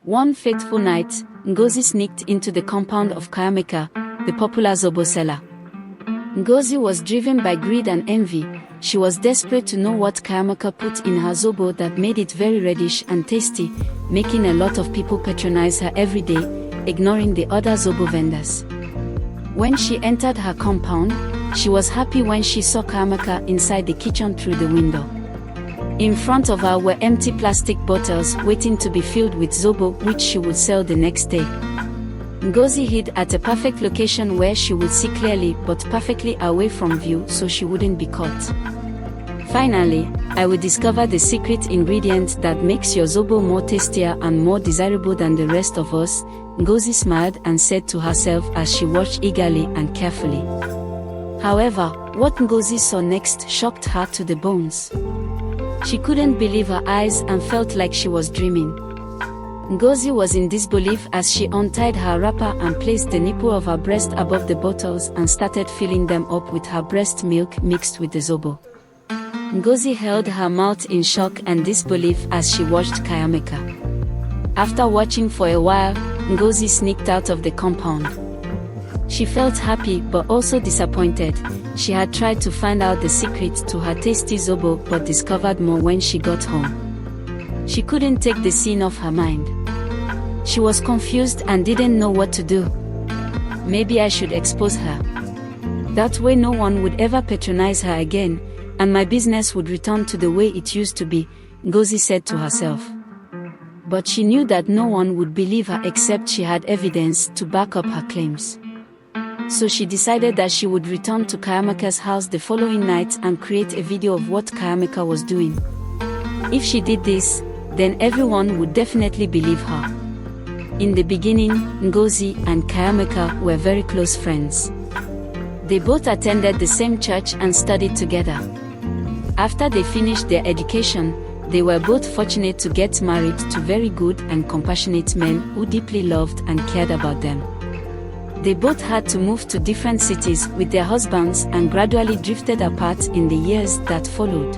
One fateful night, Ngozi sneaked into the compound of Kayameka, the popular Zobo seller. Ngozi was driven by greed and envy. She was desperate to know what Kayameka put in her Zobo that made it very reddish and tasty, making a lot of people patronize her every day, ignoring the other Zobo vendors. When she entered her compound, she was happy when she saw Kayameka inside the kitchen through the window. In front of her were empty plastic bottles waiting to be filled with Zobo, which she would sell the next day. Ngozi hid at a perfect location where she would see clearly but perfectly away from view so she wouldn't be caught. Finally, I would discover the secret ingredient that makes your Zobo more tastier and more desirable than the rest of us, Ngozi smiled and said to herself as she watched eagerly and carefully. However, what Ngozi saw next shocked her to the bones. She couldn't believe her eyes and felt like she was dreaming. Ngozi was in disbelief as she untied her wrapper and placed the nipple of her breast above the bottles and started filling them up with her breast milk mixed with the Zobo. Ngozi held her mouth in shock and disbelief as she watched Kayameka. After watching for a while, Ngozi sneaked out of the compound. She felt happy but also disappointed. She had tried to find out the secret to her tasty Zobo but discovered more when she got home. She couldn't take the scene off her mind. She was confused and didn't know what to do. Maybe I should expose her. That way no one would ever patronize her again, and my business would return to the way it used to be, Ngozi said to herself. But she knew that no one would believe her except she had evidence to back up her claims. So she decided that she would return to Kayameka's house the following night and create a video of what Kayameka was doing. If she did this, then everyone would definitely believe her. In the beginning, Ngozi and Kayameka were very close friends. They both attended the same church and studied together. After they finished their education, they were both fortunate to get married to very good and compassionate men who deeply loved and cared about them. They both had to move to different cities with their husbands and gradually drifted apart in the years that followed.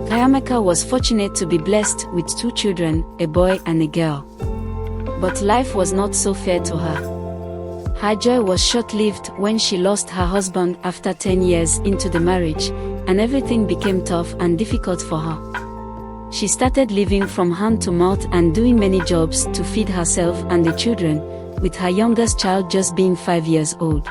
Kayameka was fortunate to be blessed with 2 children, a boy and a girl. But life was not so fair to her. Her joy was short-lived when she lost her husband after 10 years into the marriage, and everything became tough and difficult for her. She started living from hand to mouth and doing many jobs to feed herself and the children, with her youngest child just being 5 years old.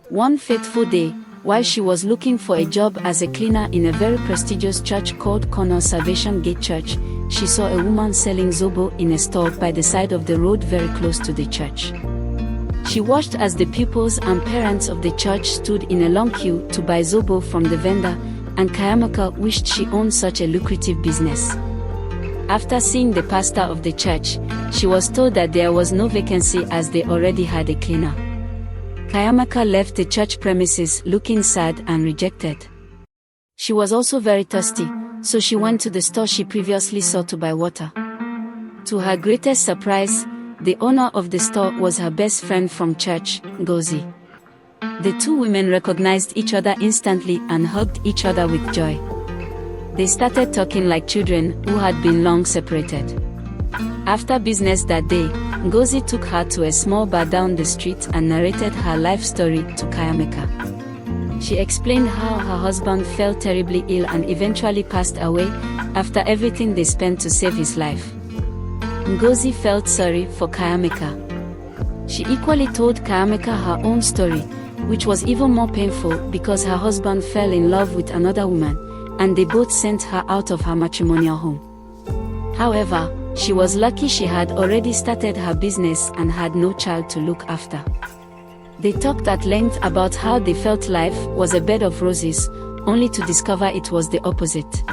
One fateful day, while she was looking for a job as a cleaner in a very prestigious church called Corner Salvation Gate Church, she saw a woman selling Zobo in a store by the side of the road very close to the church. She watched as the pupils and parents of the church stood in a long queue to buy Zobo from the vendor, and Kayameka wished she owned such a lucrative business. After seeing the pastor of the church, she was told that there was no vacancy as they already had a cleaner. Kayameka left the church premises looking sad and rejected. She was also very thirsty, so she went to the store she previously saw to buy water. To her greatest surprise, the owner of the store was her best friend from church, Ngozi. The 2 women recognized each other instantly and hugged each other with joy. They started talking like children who had been long separated. After business that day, Ngozi took her to a small bar down the street and narrated her life story to Kayameka. She explained how her husband fell terribly ill and eventually passed away after everything they spent to save his life. Ngozi felt sorry for Kayameka. She equally told Kayameka her own story, which was even more painful because her husband fell in love with another woman, and they both sent her out of her matrimonial home. However, she was lucky she had already started her business and had no child to look after. They talked at length about how they felt life was a bed of roses, only to discover it was the opposite.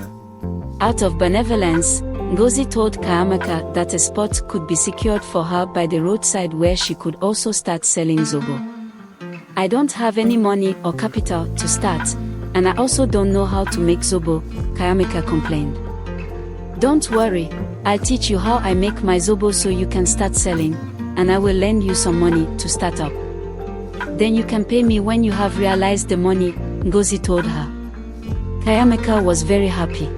Out of benevolence, Ngozi told Kayameka that a spot could be secured for her by the roadside where she could also start selling Zobo. I don't have any money or capital to start, and I also don't know how to make Zobo, Kayameka complained. Don't worry, I'll teach you how I make my Zobo so you can start selling, and I will lend you some money to start up. Then you can pay me when you have realized the money, Ngozi told her. Kayameka was very happy.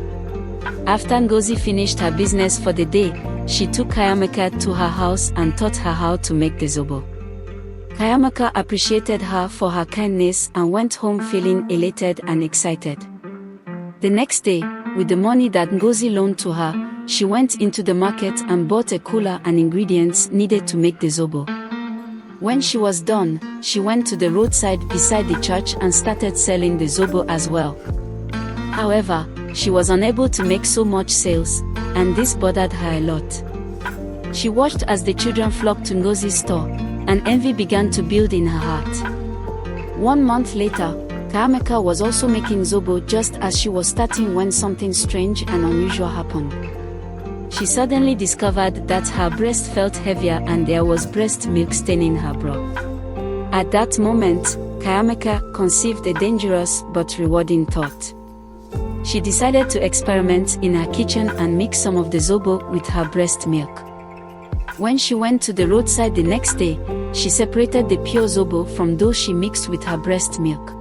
After Ngozi finished her business for the day, she took Kayamaka to her house and taught her how to make the zobo. Kayamaka appreciated her for her kindness and went home feeling elated and excited. The next day, with the money that Ngozi loaned to her, she went into the market and bought a cooler and ingredients needed to make the zobo. When she was done, she went to the roadside beside the church and started selling the zobo as well. However, she was unable to make so much sales, and this bothered her a lot. She watched as the children flocked to Ngozi's store, and envy began to build in her heart. 1 month later, Kayamaka was also making zobo just as she was starting when something strange and unusual happened. She suddenly discovered that her breast felt heavier and there was breast milk staining her bra. At that moment, Kayamaka conceived a dangerous but rewarding thought. She decided to experiment in her kitchen and mix some of the zobo with her breast milk. When she went to the roadside the next day, she separated the pure zobo from those she mixed with her breast milk.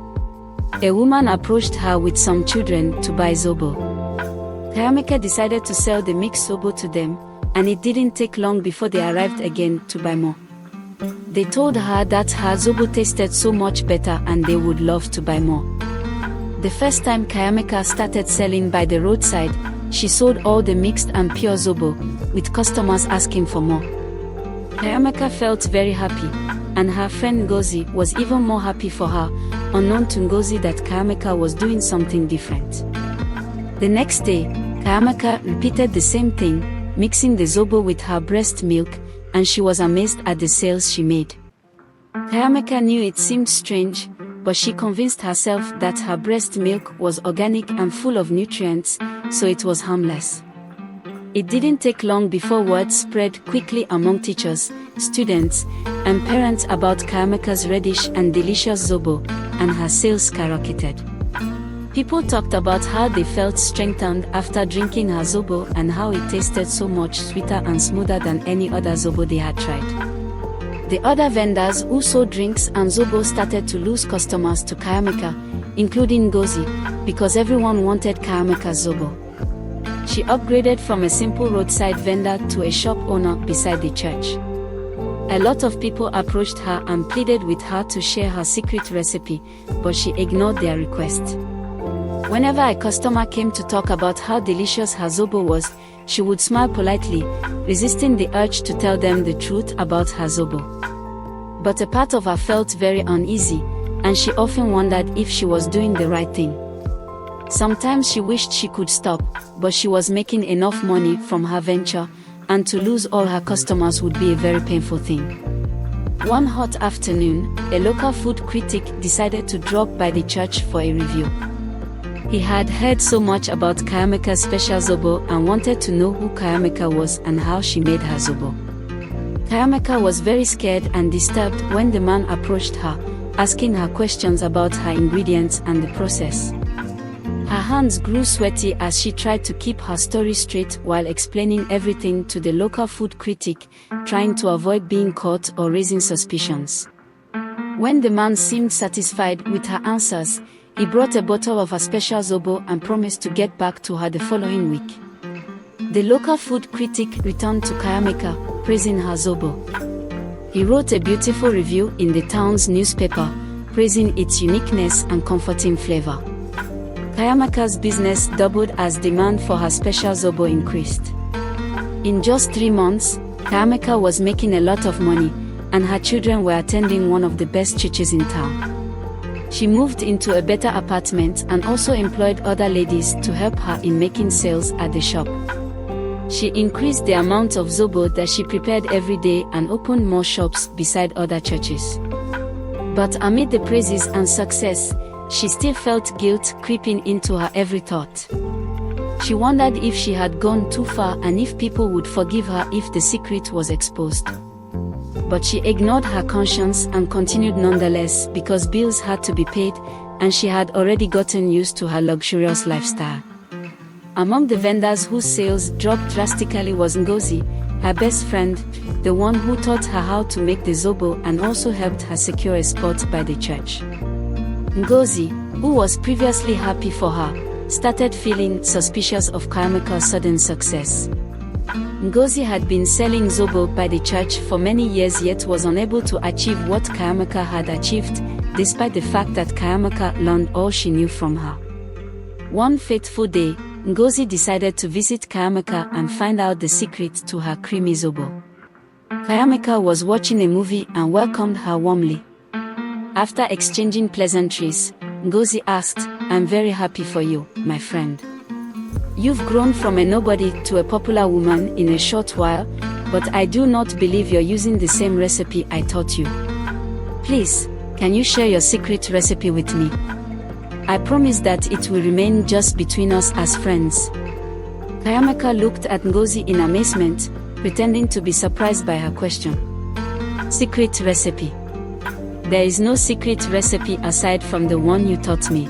A woman approached her with some children to buy zobo. Kayamaka decided to sell the mixed zobo to them, and it didn't take long before they arrived again to buy more. They told her that her zobo tasted so much better and they would love to buy more. The first time Kayamaka started selling by the roadside, she sold all the mixed and pure zobo, with customers asking for more. Kayamaka felt very happy, and her friend Ngozi was even more happy for her, unknown to Ngozi that Kayamaka was doing something different. The next day, Kayamaka repeated the same thing, mixing the zobo with her breast milk, and she was amazed at the sales she made. Kayamaka knew it seemed strange, but she convinced herself that her breast milk was organic and full of nutrients, so it was harmless. It didn't take long before word spread quickly among teachers, students, and parents about Kayamaka's reddish and delicious zobo, and her sales skyrocketed. People talked about how they felt strengthened after drinking her zobo and how it tasted so much sweeter and smoother than any other zobo they had tried. The other vendors who sold drinks and zobo started to lose customers to Kayamaka, including Ngozi, because everyone wanted Kayamaka's zobo. She upgraded from a simple roadside vendor to a shop owner beside the church. A lot of people approached her and pleaded with her to share her secret recipe, but she ignored their request. Whenever a customer came to talk about how delicious her zobo was, she would smile politely, resisting the urge to tell them the truth about her zobo. But a part of her felt very uneasy, and she often wondered if she was doing the right thing. Sometimes she wished she could stop, but she was making enough money from her venture, and to lose all her customers would be a very painful thing. One hot afternoon, a local food critic decided to drop by the church for a review. He had heard so much about Kayamaka's special zobo and wanted to know who Kayamaka was and how she made her zobo. Kayamaka was very scared and disturbed when the man approached her, asking her questions about her ingredients and the process. Her hands grew sweaty as she tried to keep her story straight while explaining everything to the local food critic, trying to avoid being caught or raising suspicions. When the man seemed satisfied with her answers, he brought a bottle of her special zobo and promised to get back to her the following week. The local food critic returned to Kayamaka, praising her zobo. He wrote a beautiful review in the town's newspaper, praising its uniqueness and comforting flavor. Kayamaka's business doubled as demand for her special zobo increased. In just 3 months, Kayamaka was making a lot of money, and her children were attending one of the best churches in town. She moved into a better apartment and also employed other ladies to help her in making sales at the shop. She increased the amount of zobo that she prepared every day and opened more shops beside other churches. But amid the praises and success, she still felt guilt creeping into her every thought. She wondered if she had gone too far and if people would forgive her if the secret was exposed. But she ignored her conscience and continued nonetheless because bills had to be paid, and she had already gotten used to her luxurious lifestyle. Among the vendors whose sales dropped drastically was Ngozi, her best friend, the one who taught her how to make the zobo and also helped her secure a spot by the church. Ngozi, who was previously happy for her, started feeling suspicious of Kayamaka's sudden success. Ngozi had been selling Zobo by the church for many years yet was unable to achieve what Kayamaka had achieved, despite the fact that Kayamaka learned all she knew from her. One fateful day, Ngozi decided to visit Kayamaka and find out the secret to her creamy Zobo. Kayamaka was watching a movie and welcomed her warmly. After exchanging pleasantries, Ngozi asked, "I'm very happy for you, my friend. You've grown from a nobody to a popular woman in a short while, but I do not believe you're using the same recipe I taught you. Please, can you share your secret recipe with me? I promise that it will remain just between us as friends." Kayamaka looked at Ngozi in amazement, pretending to be surprised by her question. "Secret recipe? There is no secret recipe aside from the one you taught me.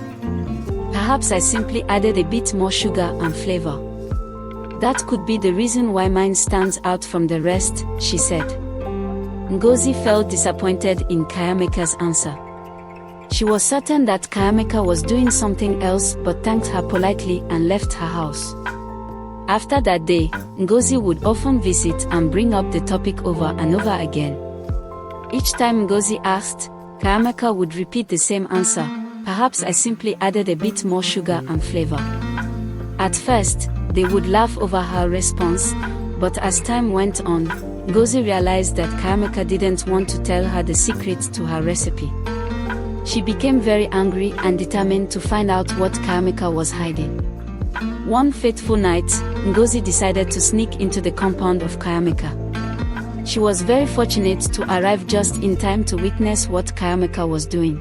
Perhaps I simply added a bit more sugar and flavor. That could be the reason why mine stands out from the rest," she said. Ngozi felt disappointed in Kayamaka's answer. She was certain that Kayamaka was doing something else but thanked her politely and left her house. After that day, Ngozi would often visit and bring up the topic over and over again. Each time Ngozi asked, Kayamaka would repeat the same answer, "Perhaps I simply added a bit more sugar and flavor." At first, they would laugh over her response, but as time went on, Ngozi realized that Kayamaka didn't want to tell her the secret to her recipe. She became very angry and determined to find out what Kayamaka was hiding. One fateful night, Ngozi decided to sneak into the compound of Kayamaka. She was very fortunate to arrive just in time to witness what Kayamaka was doing.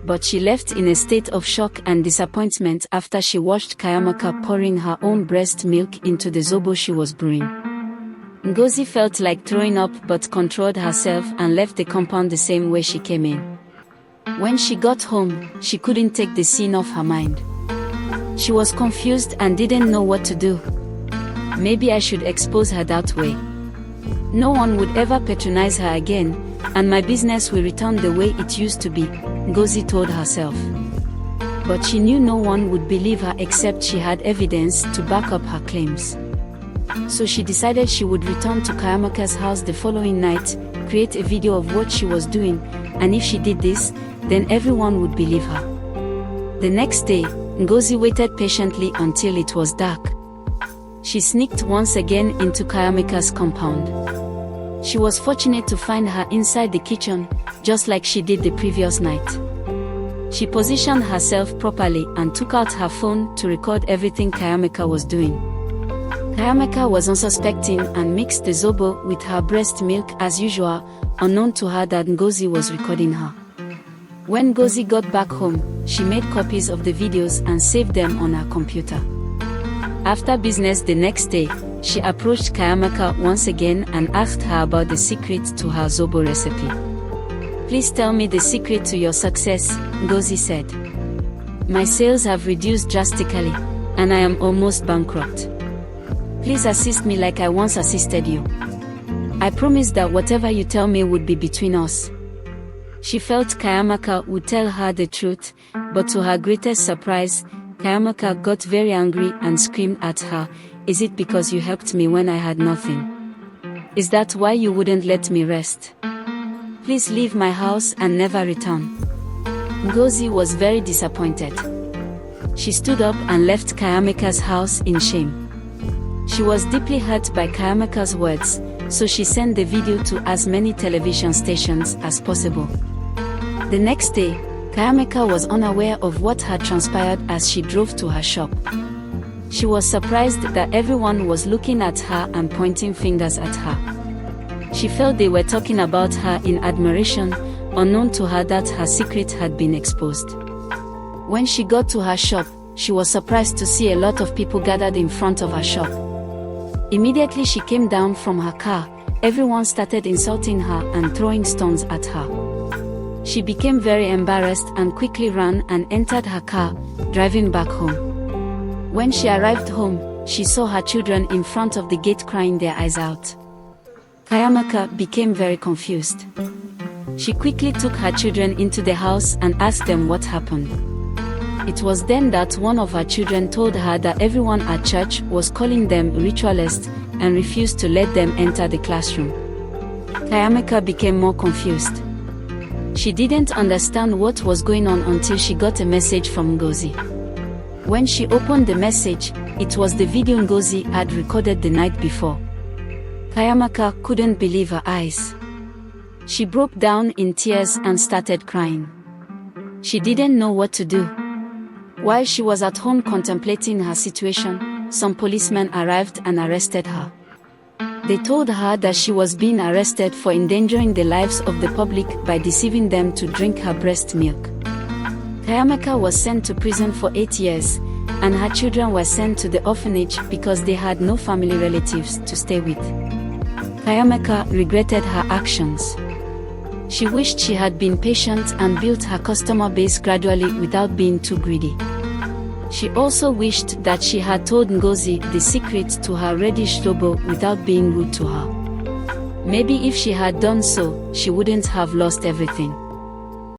But she left in a state of shock and disappointment after she watched Kayamaka pouring her own breast milk into the Zobo she was brewing. Ngozi felt like throwing up but controlled herself and left the compound the same way she came in. When she got home, she couldn't take the scene off her mind. She was confused and didn't know what to do. Maybe I should expose her that way. No one would ever patronize her again, and my business will return the way it used to be, Ngozi told herself. But she knew no one would believe her except she had evidence to back up her claims. So she decided she would return to Kayamaka's house the following night, create a video of what she was doing, and if she did this, then everyone would believe her. The next day, Ngozi waited patiently until it was dark. She sneaked once again into Kayamaka's compound. She was fortunate to find her inside the kitchen, just like she did the previous night. She positioned herself properly and took out her phone to record everything Kayamaka was doing. Kayamaka was unsuspecting and mixed the Zobo with her breast milk as usual, unknown to her that Ngozi was recording her. When Ngozi got back home, she made copies of the videos and saved them on her computer. After business the next day, she approached Kayamaka once again and asked her about the secret to her Zobo recipe. "Please tell me the secret to your success," Ngozi said. "My sales have reduced drastically, and I am almost bankrupt. Please assist me like I once assisted you. I promise that whatever you tell me would be between us." She felt Kayamaka would tell her the truth, but to her greatest surprise, Kayamaka got very angry and screamed at her, "Is it because you helped me when I had nothing? Is that why you wouldn't let me rest? Please leave my house and never return." Ngozi was very disappointed. She stood up and left Kayamaka's house in shame. She was deeply hurt by Kayamaka's words, so she sent the video to as many television stations as possible. The next day, Kayamaka was unaware of what had transpired as she drove to her shop. She was surprised that everyone was looking at her and pointing fingers at her. She felt they were talking about her in admiration, unknown to her that her secret had been exposed. When she got to her shop, she was surprised to see a lot of people gathered in front of her shop. Immediately she came down from her car, everyone started insulting her and throwing stones at her. She became very embarrassed and quickly ran and entered her car, driving back home. When she arrived home, she saw her children in front of the gate crying their eyes out. Kayamaka became very confused. She quickly took her children into the house and asked them what happened. It was then that one of her children told her that everyone at church was calling them ritualists and refused to let them enter the classroom. Kayamika became more confused. She didn't understand what was going on until she got a message from Ngozi. When she opened the message, it was the video Ngozi had recorded the night before. Kayamika couldn't believe her eyes. She broke down in tears and started crying. She didn't know what to do. While she was at home contemplating her situation, some policemen arrived and arrested her. They told her that she was being arrested for endangering the lives of the public by deceiving them to drink her breast milk. Kayamika was sent to prison for 8 years, and her children were sent to the orphanage because they had no family relatives to stay with. Kayamika regretted her actions. She wished she had been patient and built her customer base gradually without being too greedy. She also wished that she had told Ngozi the secret to her reddish Zobo without being rude to her. Maybe if she had done so, she wouldn't have lost everything.